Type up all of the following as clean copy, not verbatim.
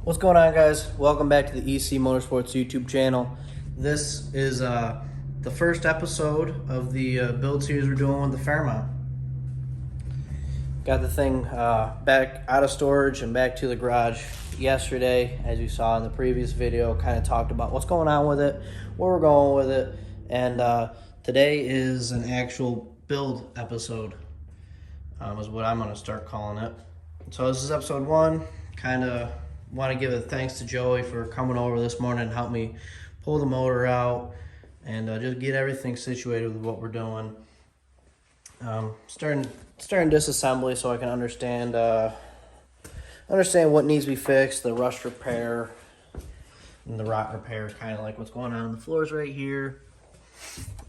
What's going on, guys? Welcome back to the EC Motorsports YouTube channel. This is the first episode of the build series we're doing with the Fairmont. Got the thing back out of storage and back to the garage yesterday. As you saw in the previous video, kind of talked about what's going on with it, where we're going with it, and today is an actual build episode, is what I'm going to start calling it. So this is episode 1. Kind of want to give a thanks to Joey for coming over this morning and help me pull the motor out and just get everything situated with what we're doing. Starting disassembly so I can understand what needs to be fixed, the rust repair and the rot repair, kind of like what's going on the floors right here,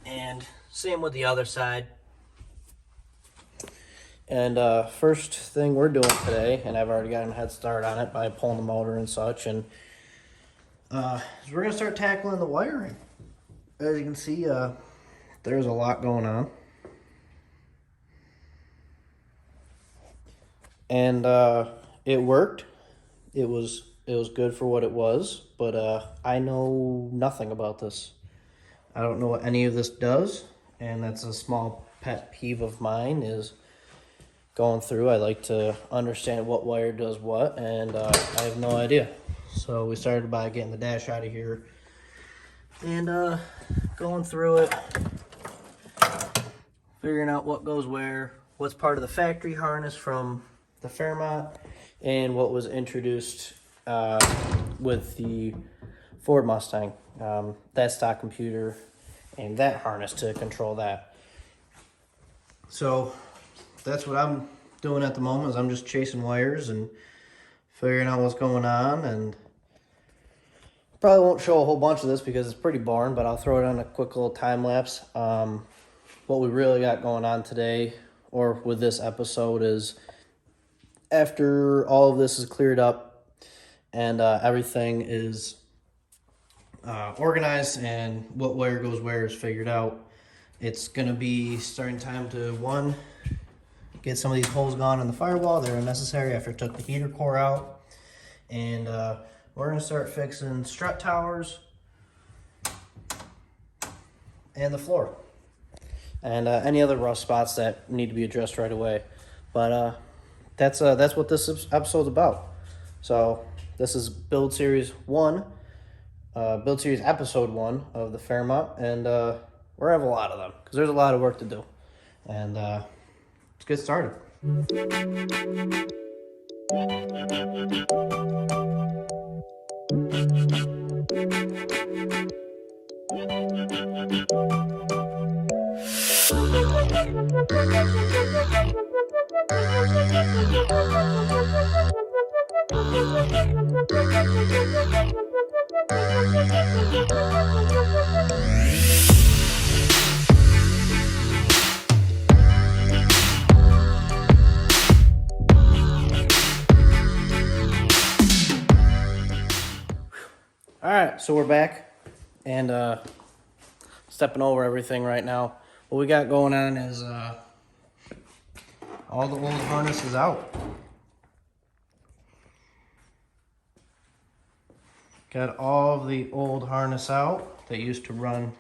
and same with the other side. And first thing we're doing today, and I've already gotten a head start on it by pulling the motor and such, and we're going to start tackling the wiring. As you can see, there's a lot going on. And it worked. It was good for what it was, but I know nothing about this. I don't know what any of this does, and that's a small pet peeve of mine, is going through. I like to understand what wire does what, and I have no idea. So we started by getting the dash out of here and going through it, figuring out what goes where, what's part of the factory harness from the Fairmont, and what was introduced with the Ford Mustang, that stock computer and that harness to control that. So that's what I'm doing at the moment, is I'm just chasing wires and figuring out what's going on. And probably won't show a whole bunch of this because it's pretty boring, but I'll throw it on a quick little time lapse. What we really got going on today, or with this episode, is after all of this is cleared up and everything is organized and what wire goes where is figured out, it's going to be starting time to, get some of these holes gone in the firewall. They're unnecessary after I took the heater core out. And we're going to start fixing strut towers and the floor. And any other rough spots that need to be addressed right away. But that's what this episode's about. So this is Build Series 1, Build Series Episode 1 of the Fairmont. And we're going to have a lot of them because there's a lot of work to do. And let's get started. Alright, so we're back and stepping over everything right now. What we got going on is all the old harness is out. Got all of the old harness out that used to run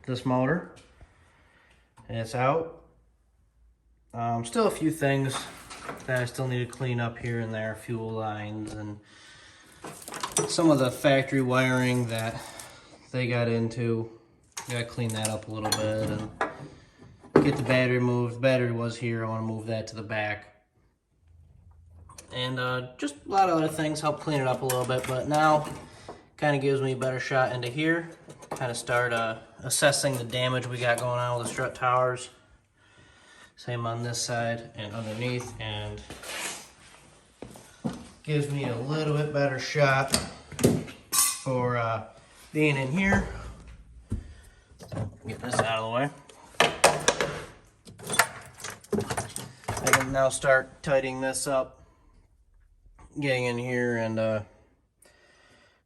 this motor, and it's out. Still a few things that I still need to clean up here and there, fuel lines and some of the factory wiring that they got into. Gotta clean that up a little bit and get the battery moved. The battery was here. I want to move that to the back. And just a lot of other things help clean it up a little bit. But now kind of gives me a better shot into here. Kind of start assessing the damage we got going on with the strut towers. Same on this side and underneath. And gives me a little bit better shot for being in here. Get this out of the way. I can now start tightening this up, getting in here and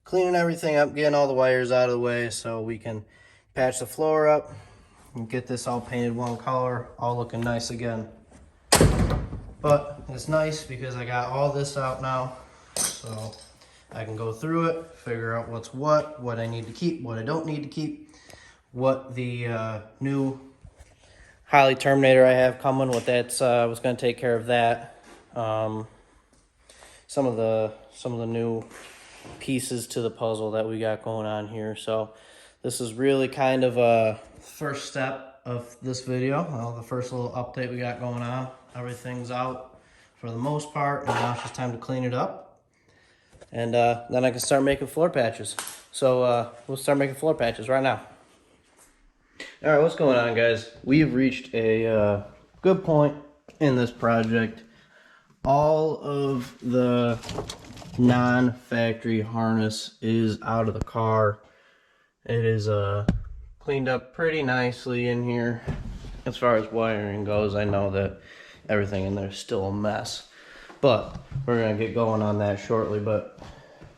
cleaning everything up, getting all the wires out of the way so we can patch the floor up and get this all painted one color, all looking nice again. But it's nice because I got all this out now, so I can go through it, figure out what's what I need to keep, what I don't need to keep, what the new Holley Terminator I have coming, what that's was going to take care of that. Some of the new pieces to the puzzle that we got going on here. So this is really kind of a first step of this video. The first little update we got going on. Everything's out for the most part, and now it's just time to clean it up. And then I can start making floor patches. So we'll start making floor patches right now. All right, what's going on, guys? We've reached a good point in this project. All of the non-factory harness is out of the car. It is cleaned up pretty nicely in here. As far as wiring goes, I know that everything in there is still a mess, but we're gonna get going on that shortly. But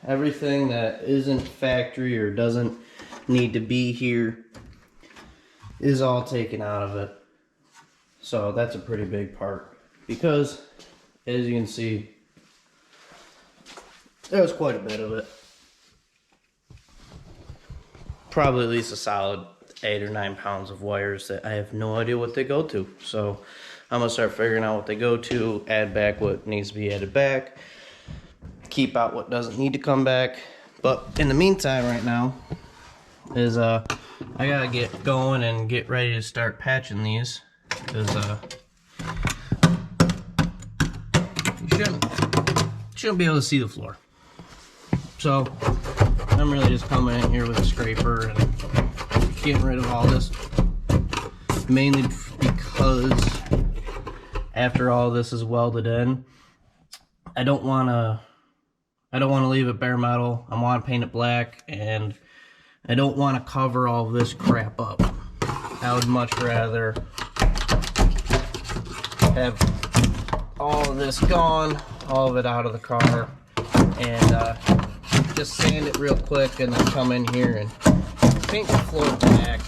everything that isn't factory or doesn't need to be here is all taken out of it. So that's a pretty big part, because as you can see, there was quite a bit of it. Probably at least a solid 8 or 9 pounds of wires that I have no idea what they go to. So I'm gonna start figuring out what they go to, add back what needs to be added back, keep out what doesn't need to come back. But in the meantime right now is I gotta get going and get ready to start patching these, because you shouldn't be able to see the floor. So I'm really just coming in here with a scraper and getting rid of all this, mainly because after all this is welded in, I don't want to leave it bare metal. I want to paint it black, and I don't want to cover all this crap up. I would much rather have all of this gone, all of it out of the car, and just sand it real quick, and then come in here and paint the floor black.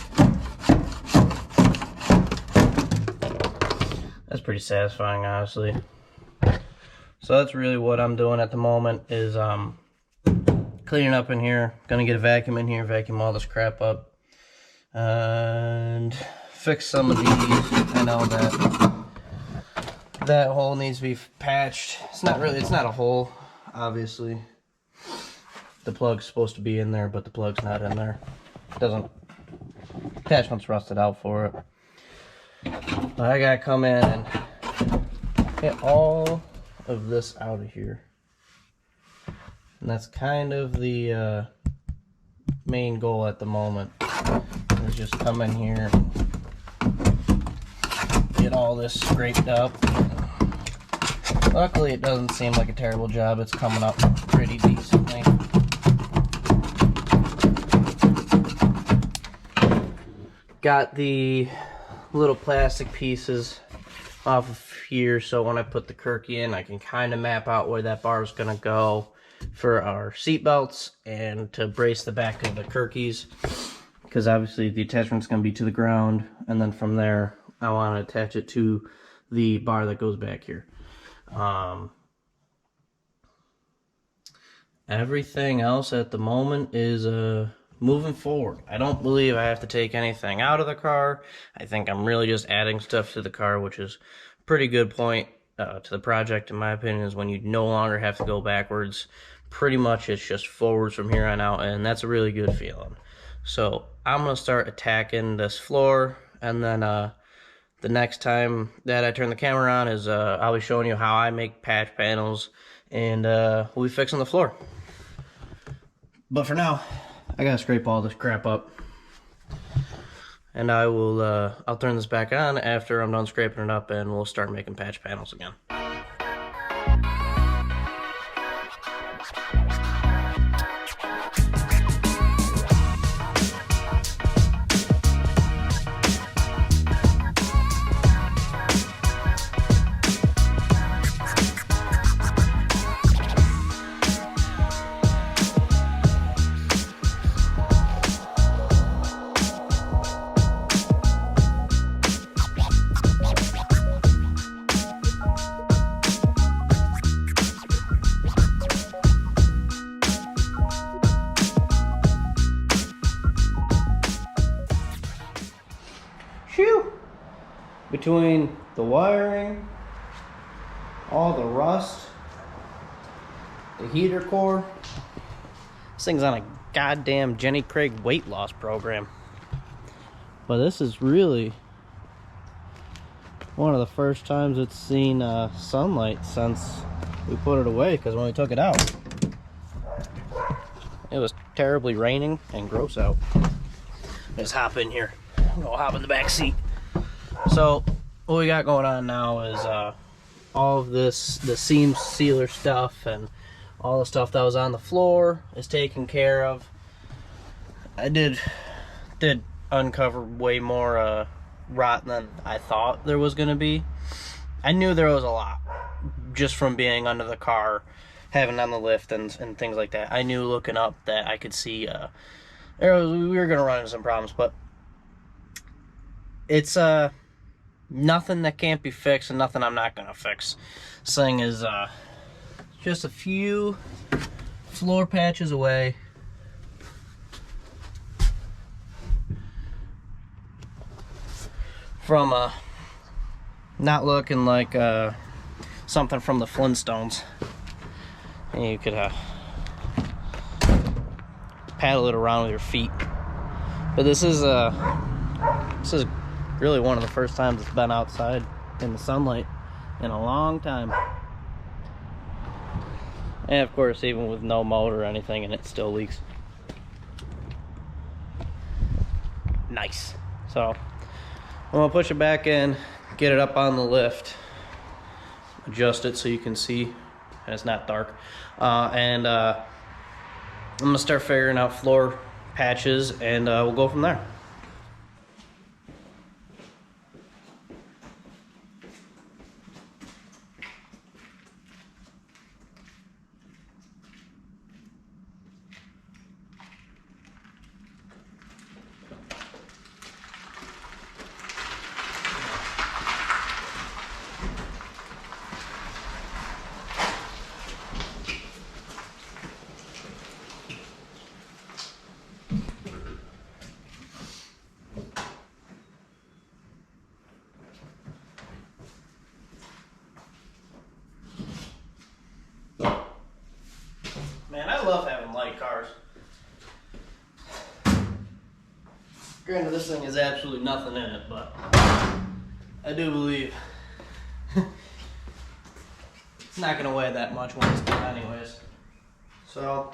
That's pretty satisfying, honestly. So that's really what I'm doing at the moment, is cleaning up in here. Gonna get a vacuum in here, vacuum all this crap up, and fix some of these. I know that hole needs to be patched. It's not a hole, obviously. The plug's supposed to be in there, but the plug's not in there. Attachment's rusted out for it. But I gotta come in and get all of this out of here. And that's kind of the main goal at the moment, is just come in here, get all this scraped up. Luckily it doesn't seem like a terrible job. It's coming up pretty decently. Got the little plastic pieces off of here, so when I put the Kirky in, I can kind of map out where that bar is going to go for our seat belts and to brace the back of the Kirkys, because obviously the attachment's going to be to the ground, and then from there I want to attach it to the bar that goes back here. Everything else at the moment is moving forward. I don't believe I have to take anything out of the car. I think I'm really just adding stuff to the car, which is a pretty good point to the project, in my opinion, is when you no longer have to go backwards. Pretty much it's just forwards from here on out, and that's a really good feeling. So I'm going to start attacking this floor, and then the next time that I turn the camera on is I'll be showing you how I make patch panels, and we'll be fixing the floor. But for now, I gotta scrape all this crap up, and I'll turn this back on after I'm done scraping it up, and we'll start making patch panels again. between the wiring, all the rust, the heater core. This thing's on a goddamn Jenny Craig weight loss program. But this is really one of the first times it's seen sunlight since we put it away, because when we took it out, it was terribly raining and gross out. Let's hop in here. I'll hop in the back seat. So what we got going on now is all of this, the seam sealer stuff and all the stuff that was on the floor is taken care of. I did uncover way more rot than I thought there was gonna be. I knew there was a lot just from being under the car, having on the lift and things like that. I knew looking up that I could see we were gonna run into some problems, but it's nothing that can't be fixed and nothing I'm not gonna fix. This thing is just a few floor patches away from not looking like something from the Flintstones. And you could paddle it around with your feet. But this is really one of the first times it's been outside in the sunlight in a long time. And of course, even with no motor or anything, and it still leaks. Nice. So I'm gonna push it back in, get it up on the lift, adjust it so you can see and it's not dark, and I'm gonna start figuring out floor patches, and we'll go from there. Man, I love having light cars. Granted, this thing has absolutely nothing in it, but I do believe it's not going to weigh that much when it's done anyways. So,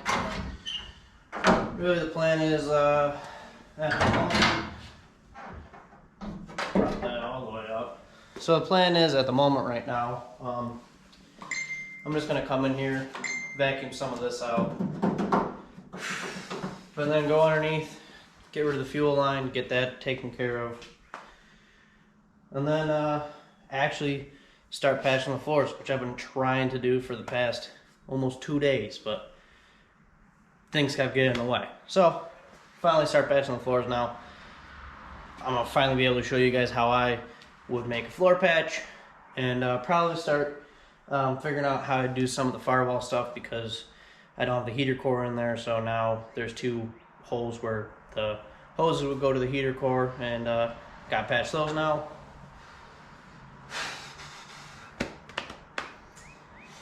really the plan is, prop that all the way up. So the plan is, at the moment right now, I'm just going to come in here, vacuum some of this out, but then go underneath, get rid of the fuel line, get that taken care of, and then actually start patching the floors, which I've been trying to do for the past almost 2 days, but things kept getting in the way. So finally start patching the floors now. I'm gonna finally be able to show you guys how I would make a floor patch, and probably start figuring out how to do some of the firewall stuff, because I don't have the heater core in there. So now there's 2 holes where the hoses would go to the heater core, and got to patch those now.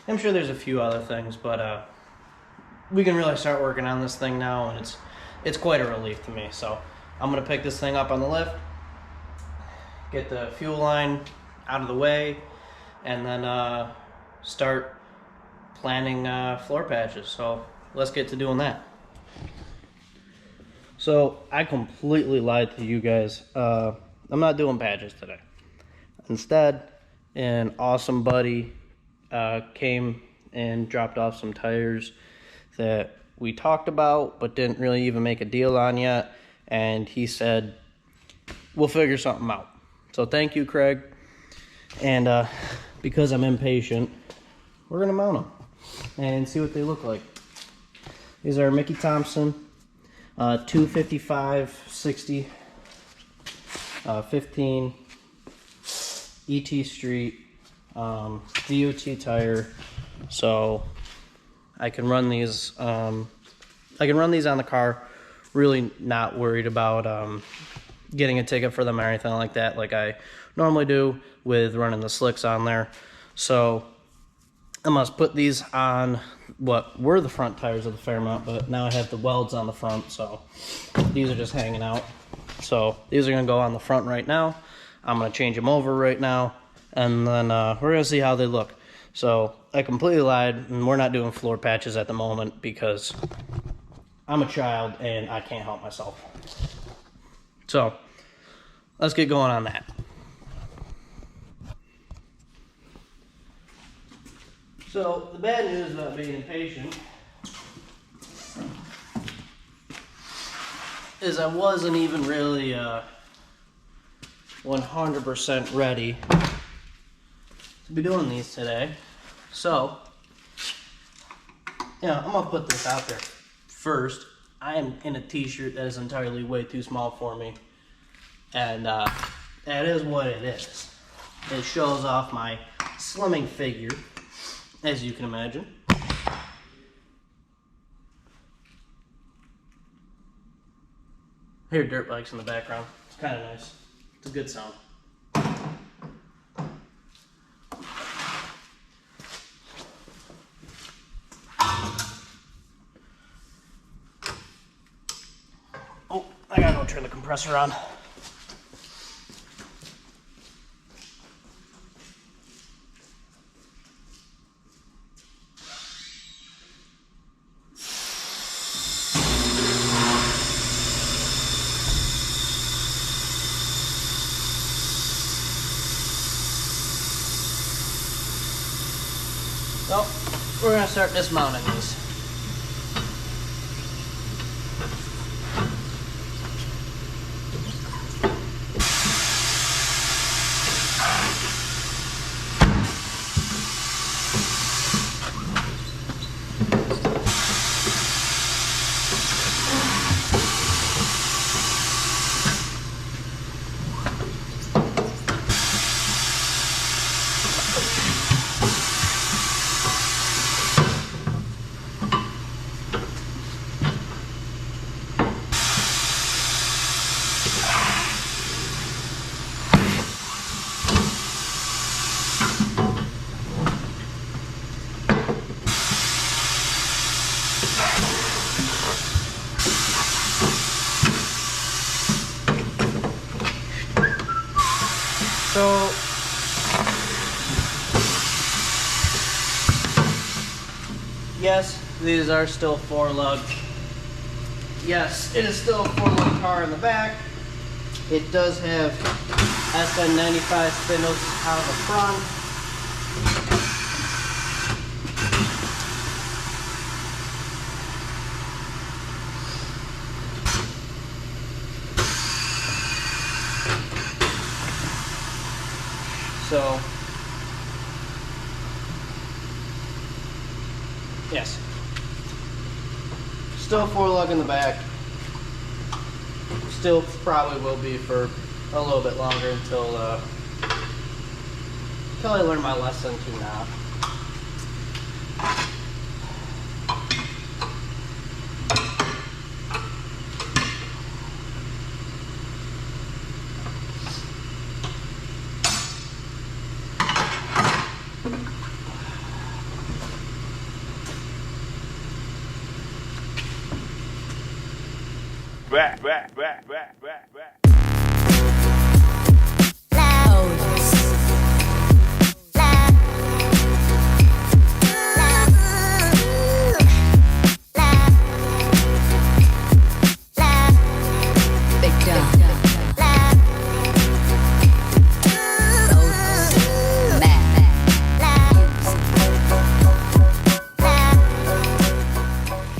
I'm sure there's a few other things, but we can really start working on this thing now, and it's quite a relief to me. So I'm gonna pick this thing up on the lift, get the fuel line out of the way, and then start planning floor patches. So let's get to doing that. So I completely lied to you guys. I'm not doing patches today. Instead, an awesome buddy came and dropped off some tires that we talked about but didn't really even make a deal on yet, and he said we'll figure something out. So thank you, Craig. And because I'm impatient, we're gonna mount them and see what they look like. These are Mickey Thompson 255 60 15 ET Street DOT tire. So I can run these on the car, really not worried about getting a ticket for them or anything like that, like I normally do with running the slicks on there. So I must put these on what were the front tires of the Fairmont, but now I have the welds on the front, so these are just hanging out. So these are going to go on the front right now. I'm going to change them over right now, and then we're going to see how they look. So I completely lied, and we're not doing floor patches at the moment because I'm a child and I can't help myself. So let's get going on that. So the bad news about being impatient is I wasn't even really 100% ready to be doing these today. So, yeah, I'm gonna put this out there first. I am in a t-shirt that is entirely way too small for me, and that is what it is. It shows off my slimming figure, as you can imagine. I hear dirt bikes in the background. It's kind of nice. It's a good sound. Oh, I gotta go turn the compressor on. So, we're going to start dismounting these. So, yes, these are still 4-lug. Yes, it is still a 4-lug car in the back. It does have SN95 spindles out the front. So, yes, still 4-lug in the back. Still probably will be for a little bit longer until I learn my lesson to not.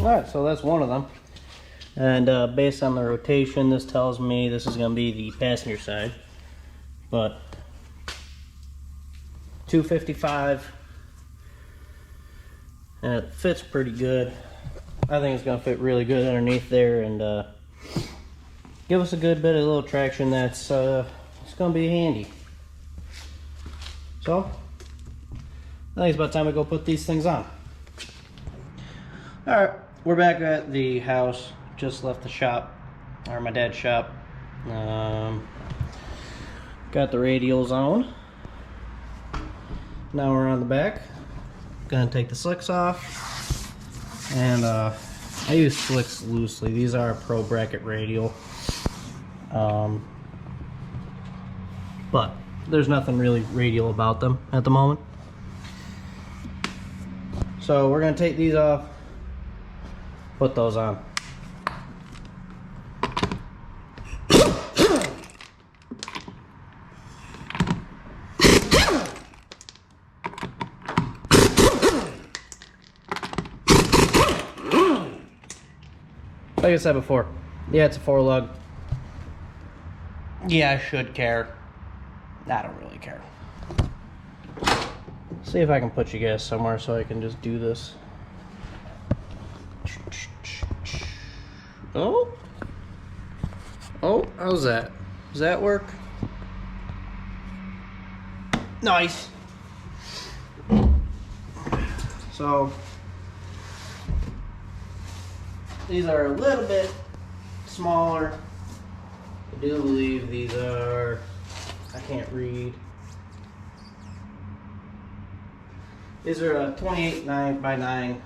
Alright, so that's one of them. And based on the rotation, this tells me this is going to be the passenger side. But 255, and it fits pretty good. I think it's going to fit really good underneath there and give us a good bit of little traction that's it's going to be handy. So, I think it's about time we go put these things on. Alright, we're back at the house. Just left the shop, or my dad's shop. Got the radials on. Now we're on the back. Gonna take the slicks off. And I use slicks loosely. These are a Pro Bracket radial. But there's nothing really radial about them at the moment. So we're gonna take these off, put those on. Like I said before, yeah, it's a 4-lug. Yeah, I should care. I don't really care. See if I can put you guys somewhere so I can just do this. Oh, how's that? Does that work? Nice. So these are a little bit smaller. I do believe these are, I can't read. These are a 28 9x9.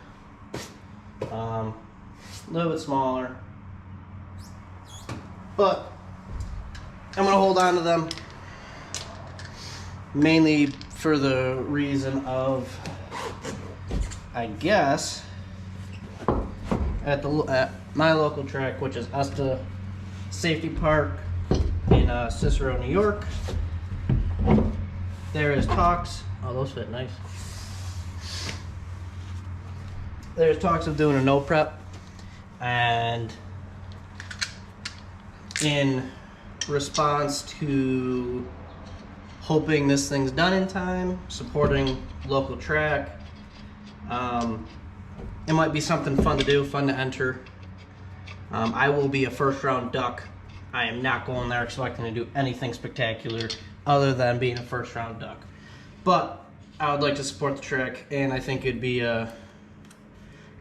A little bit smaller. But I'm gonna hold on to them mainly for the reason of, I guess, at my local track, which is Esta Safety Park in Cicero, New York. There is talks. Oh, those fit nice. There's talks of doing a no prep, and in response to hoping this thing's done in time, supporting local track, it might be something fun to do, fun to enter. I will be a first round duck. I am not going there expecting to do anything spectacular other than being a first round duck. But I would like to support the track, and I think it'd be a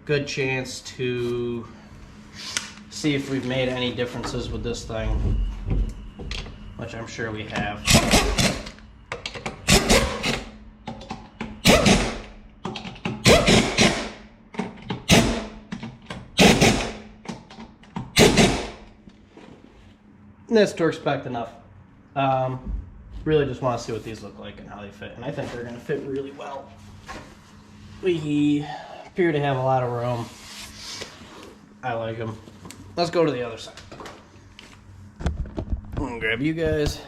good chance to see if we've made any differences with this thing, which I'm sure we have. That's to expect enough. Really just want to see what these look like and how they fit, and I think they're going to fit really well. We appear to have a lot of room. I like them. Let's go to the other side. I'm going to grab you guys.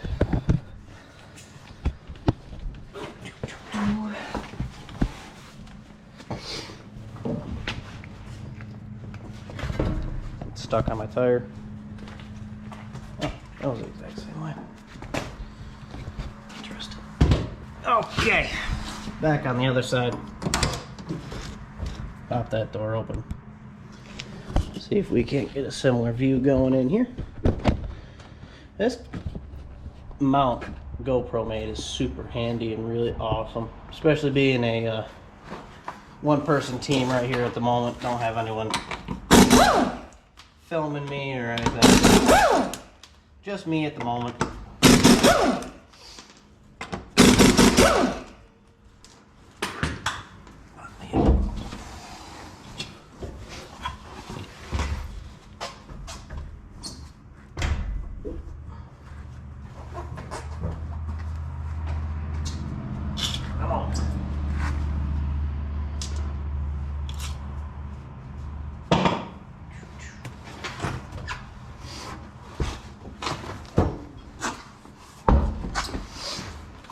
It's stuck on my tire. Oh, that was the exact same way. Interesting. Okay. Back on the other side. Pop that door open. See if we can't get a similar view going in here. This mount GoPro made is super handy and really awesome, especially being a one-person team right here at the moment. Don't have anyone filming me or anything. Just me at the moment.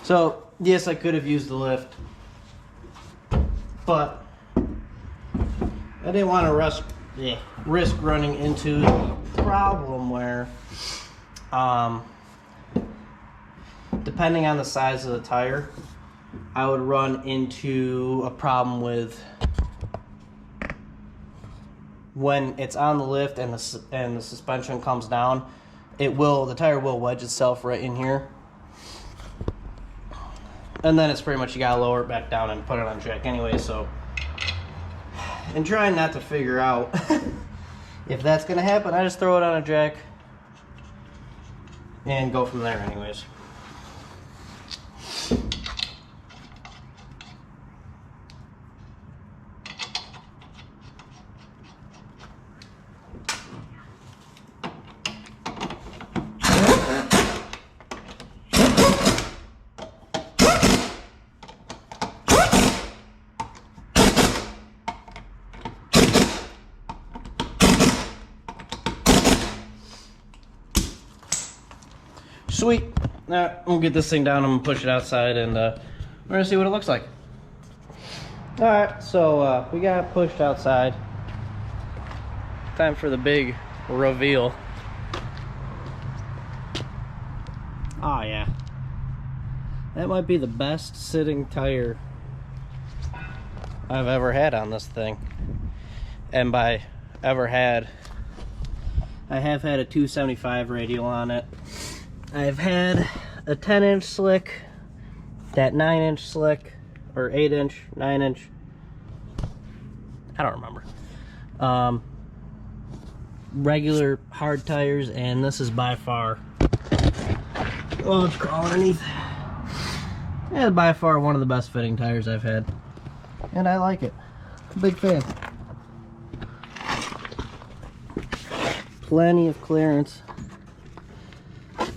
So, yes, I could have used the lift, but I didn't want to risk running into a problem where, depending on the size of the tire, I would run into a problem with when it's on the lift and the suspension comes down, the tire will wedge itself right in here. And then it's pretty much you gotta lower it back down and put it on jack anyway, so. And trying not to figure out if that's gonna happen, I just throw it on a jack and go from there anyways. Sweet. Now I'm gonna get this thing down. I'm gonna push it outside, and we're gonna see what it looks like. All right, so we got pushed outside. Time for the big reveal. Oh yeah, that might be the best sitting tire I've ever had on this thing. And by ever had, I have had a 275 radial on it. I've had a 10-inch slick, that 9-inch slick, or 8-inch, 9-inch, I don't remember. Regular hard tires, and this is by far, oh, it's crawling underneath. Yeah, by far one of the best fitting tires I've had, and I like it. Big fan. Plenty of clearance.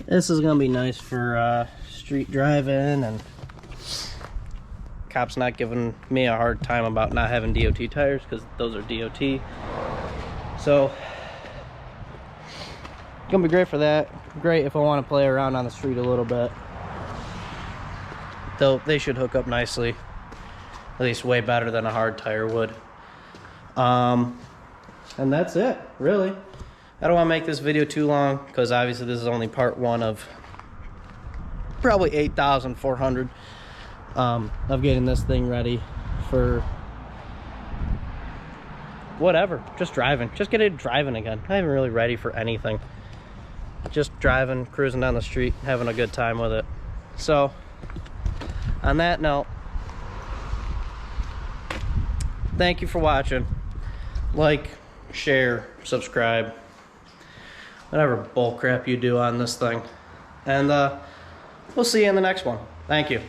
This is gonna be nice for street driving, and cops not giving me a hard time about not having DOT tires, because those are DOT. So gonna be great for that. Great if I want to play around on the street a little bit. Though they should hook up nicely, at least way better than a hard tire would. And that's it, really. I don't want to make this video too long, because obviously this is only part one of probably 8,400 of getting this thing ready for whatever, just driving. Just get it driving again. Not even really ready for anything. Just driving, cruising down the street, having a good time with it. So, on that note, thank you for watching. Like, share, subscribe, whatever bullcrap you do on this thing. And we'll see you in the next one. Thank you.